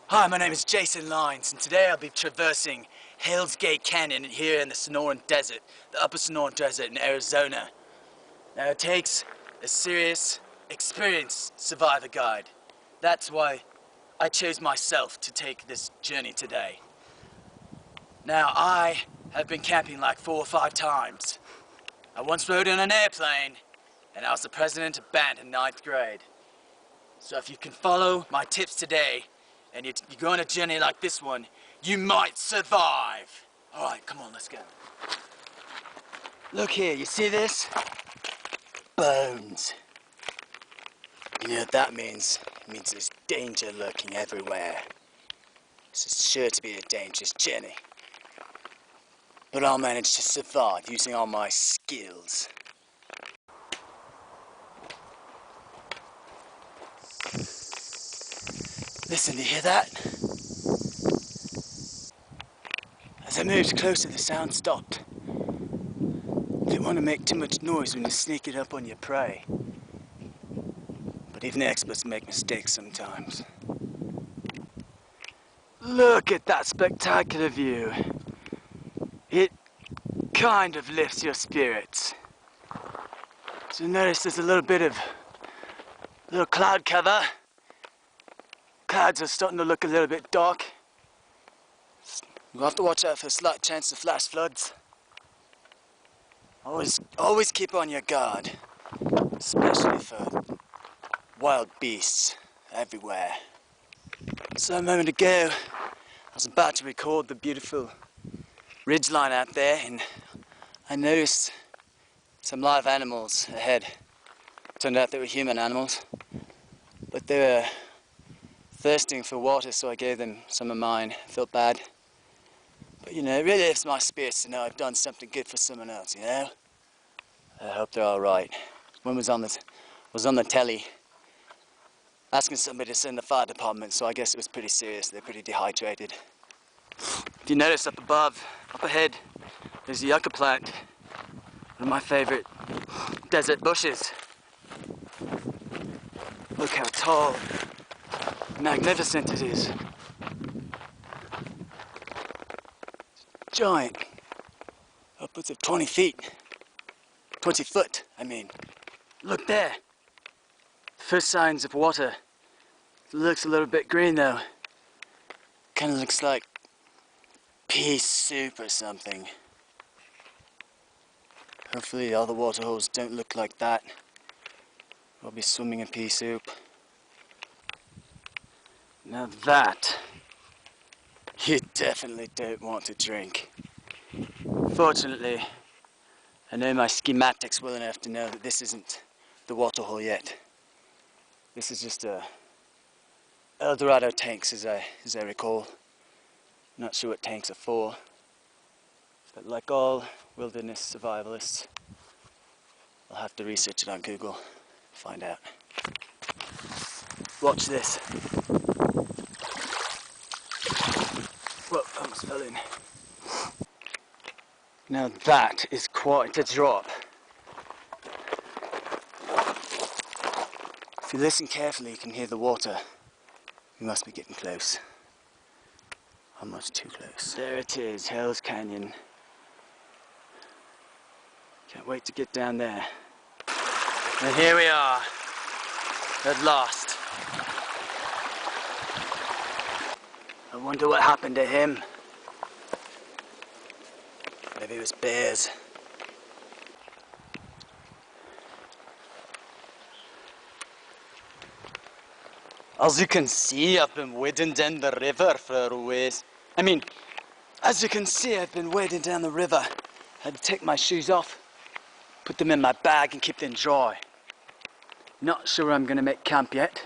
Hi, my name is Jason Lines, and today I'll be traversing Hell's Gate Canyon here in the Sonoran Desert, the Upper Sonoran Desert in Arizona. Now, it takes a serious, experienced survivor guide. That's why I chose myself to take this journey today. Now, I have been camping like 4 or 5 times. I once rode in an airplane, and I was the president of band in 9th grade. So if you can follow my tips today, and you go on a journey like this one, you might survive. All right, come on, let's go. Look here, you see this? Bones. You know what that means? It means there's danger lurking everywhere. This is sure to be a dangerous journey. But I'll manage to survive using all my skills. Listen, do you hear that? As I moved closer, the sound stopped. Didn't want to make too much noise when you sneak it up on your prey. But even experts make mistakes sometimes. Look at that spectacular view. It kind of lifts your spirits. So notice there's a little cloud cover. Clouds are starting to look a little bit dark. We'll have to watch out for a slight chance of flash floods. Always keep on your guard, especially for wild beasts everywhere. So a moment ago, I was about to record the beautiful ridgeline out there, and I noticed some live animals ahead. Turned out they were human animals, but they were thirsting for water, so I gave them some of mine. I felt bad. But you know, it really lifts my spirits to know I've done something good for someone else, you know? I hope they're alright. One was on the telly asking somebody to send the fire department, so I guess it was pretty serious. They're pretty dehydrated. If you notice up above, up ahead, there's a yucca plant. One of my favorite desert bushes. Look how tall, magnificent it is. Giant. Upwards of 20 feet. 20 foot, I mean. Look there. First signs of water. It looks a little bit green though. Kind of looks like pea soup or something. Hopefully all the water holes don't look like that. We'll be swimming in pea soup. Now that, you definitely don't want to drink. Fortunately, I know my schematics well enough to know that this isn't the waterhole yet. This is just a El Dorado tanks, as I recall. Not sure what tanks are for, but like all wilderness survivalists, I'll have to research it on Google, find out. Watch this. Whoa, I almost fell in. Now that is quite a drop. If you listen carefully, you can hear the water. We must be getting close. Almost too close. There it is, Hell's Canyon. Can't wait to get down there. And here we are, at last. I wonder what happened to him. Maybe it was bears. As you can see, I've been wading down the river for a ways. As you can see, I've been wading down the river. I had to take my shoes off, put them in my bag and keep them dry. Not sure I'm gonna make camp yet.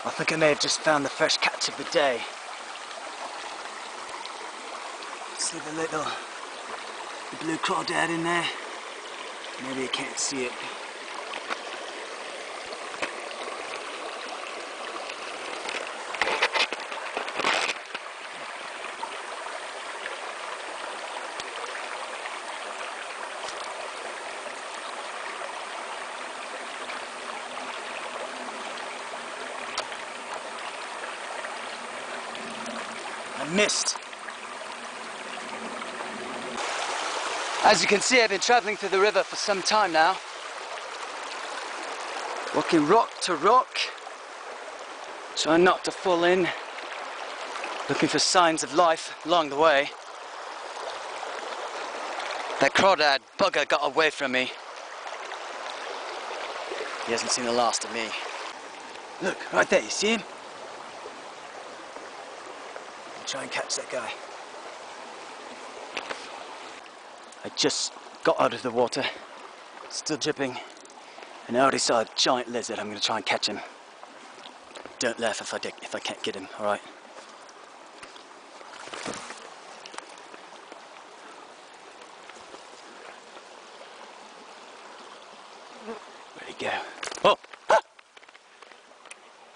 I think I may have just found the first catch of the day. See the blue crawdad in there? Maybe you can't see it. missed. As you can see, I've been traveling through the river for some time now. Walking rock to rock, trying not to fall in, looking for signs of life along the way. That crawdad bugger got away from me. He hasn't seen the last of me. Look, right there, you see him? I'll try and catch that guy. I just got out of the water, still dripping, and I already saw a giant lizard. I'm going to try and catch him. Don't laugh if I can't get him, alright? Where'd he go? Oh! Ah!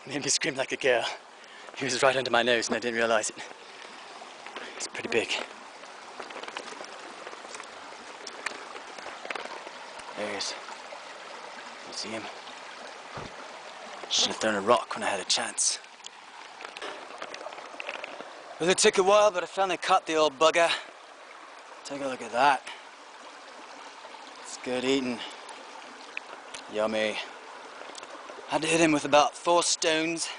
Made me scream like a girl. He was right under my nose and I didn't realise it. He's pretty big. There he is. You see him? Should have thrown a rock when I had a chance. Well, it took a while, but I finally caught the old bugger. Take a look at that. It's good eating. Yummy. Had to hit him with about 4 stones.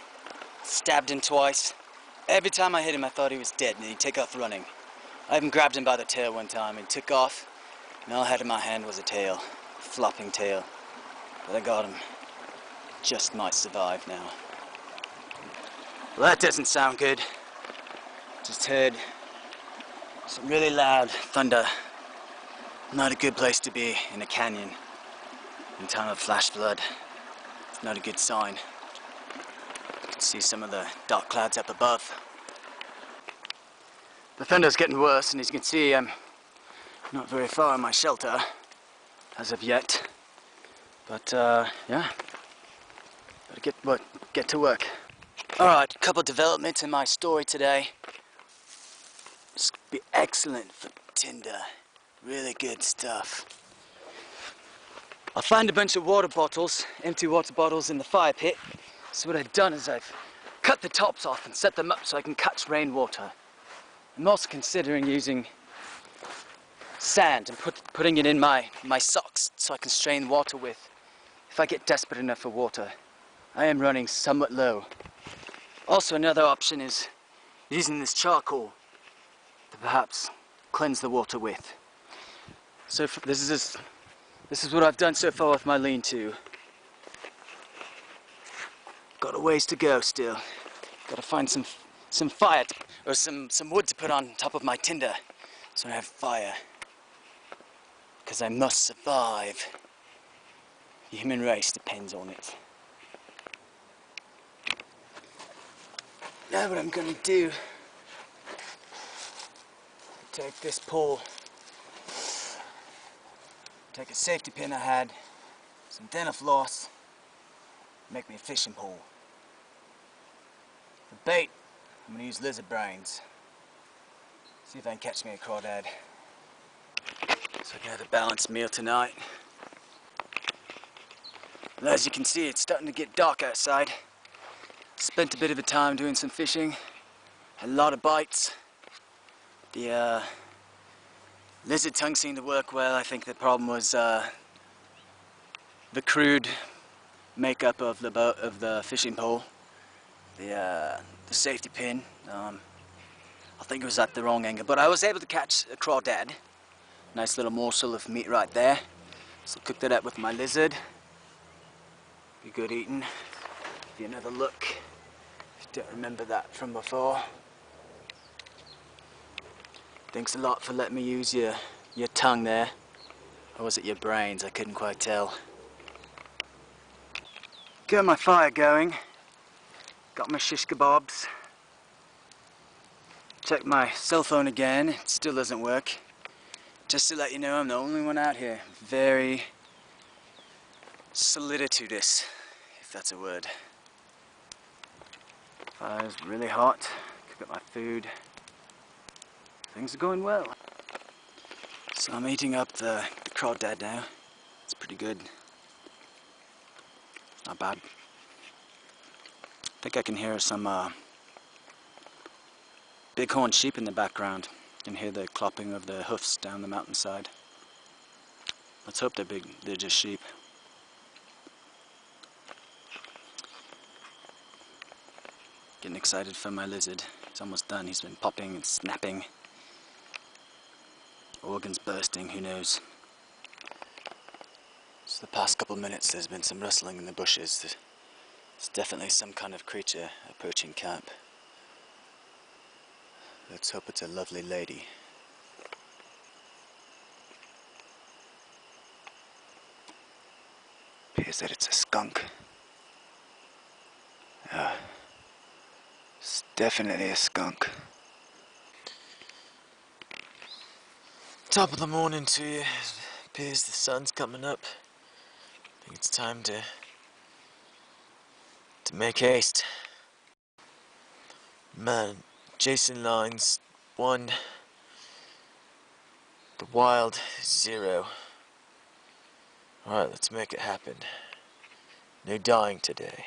Stabbed him twice. Every time I hit him, I thought he was dead, and he'd take off running. I even grabbed him by the tail one time and took off, and all I had in my hand was a tail. Flopping tail. But I got him. Just might survive now. Well, that doesn't sound good. Just heard some really loud thunder. Not a good place to be in a canyon in time of flash flood. It's not a good sign. You can see some of the dark clouds up above. The thunder's getting worse, and as you can see, I'm not very far in my shelter as of yet. But yeah, better get to work. Alright, a couple developments in my story today. This could be excellent for Tinder. Really good stuff. I found a bunch of water bottles, empty water bottles in the fire pit. So what I've done is I've cut the tops off and set them up so I can catch rainwater. I'm also considering using sand and putting it in my socks so I can strain water with if I get desperate enough for water. I am running somewhat low. Also, another option is using this charcoal to perhaps cleanse the water with. So this is what I've done so far with my lean-to. Got a ways to go still. Got to find some fire or some wood to put on top of my tinder so I have fire. Because I must survive. The human race depends on it. Now what I'm going to do, take this pole, take a safety pin I had, some dental floss, make me a fishing pole. For bait, I'm going to use lizard brains. See if I can catch me a crawdad. So I can have a balanced meal tonight. And as you can see, it's starting to get dark outside. Spent a bit of a time doing some fishing. Had a lot of bites. The lizard tongue seemed to work well. I think the problem was the crude makeup of the fishing pole. The safety pin. I think it was at the wrong angle, but I was able to catch a crawdad. Nice little morsel of meat right there. So cook that up with my lizard. Be good eating. Give you another look. If you don't remember that from before. Thanks a lot for letting me use your tongue there. Or was it your brains? I couldn't quite tell. Got my fire going. Got my shish kebabs. Checked my cell phone again. It still doesn't work. Just to let you know, I'm the only one out here. Very solitudinous, if that's a word. Fire's really hot. Cook up my food. Things are going well. So I'm eating up the crawdad now. It's pretty good. Not bad. I think I can hear some bighorn sheep in the background. You can hear the clopping of their hoofs down the mountainside. Let's hope they're just sheep. Getting excited for my lizard. He's almost done. He's been popping and snapping. Organs bursting, who knows. So the past couple minutes there's been some rustling in the bushes. It's definitely some kind of creature approaching camp. Let's hope it's a lovely lady. Appears that it's a skunk. It's definitely a skunk. Top of the morning to you. Appears the sun's coming up. I think it's time to make haste. Man, Jason Lines 1. The Wild 0. Alright, let's make it happen. No dying today.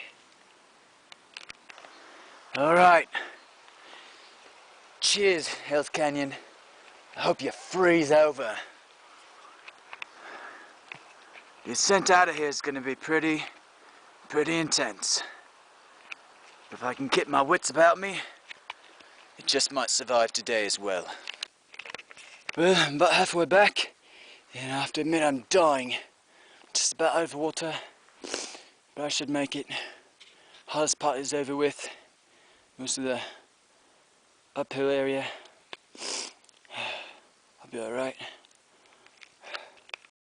Alright. Cheers, Hells Canyon. I hope you freeze over. The ascent out of here is going to be pretty intense. If I can keep my wits about me, it just might survive today as well. Well, I'm about halfway back, and I have to admit I'm dying. Just about over water, but I should make it. Hardest part is over with. Most of the uphill area. I'll be alright.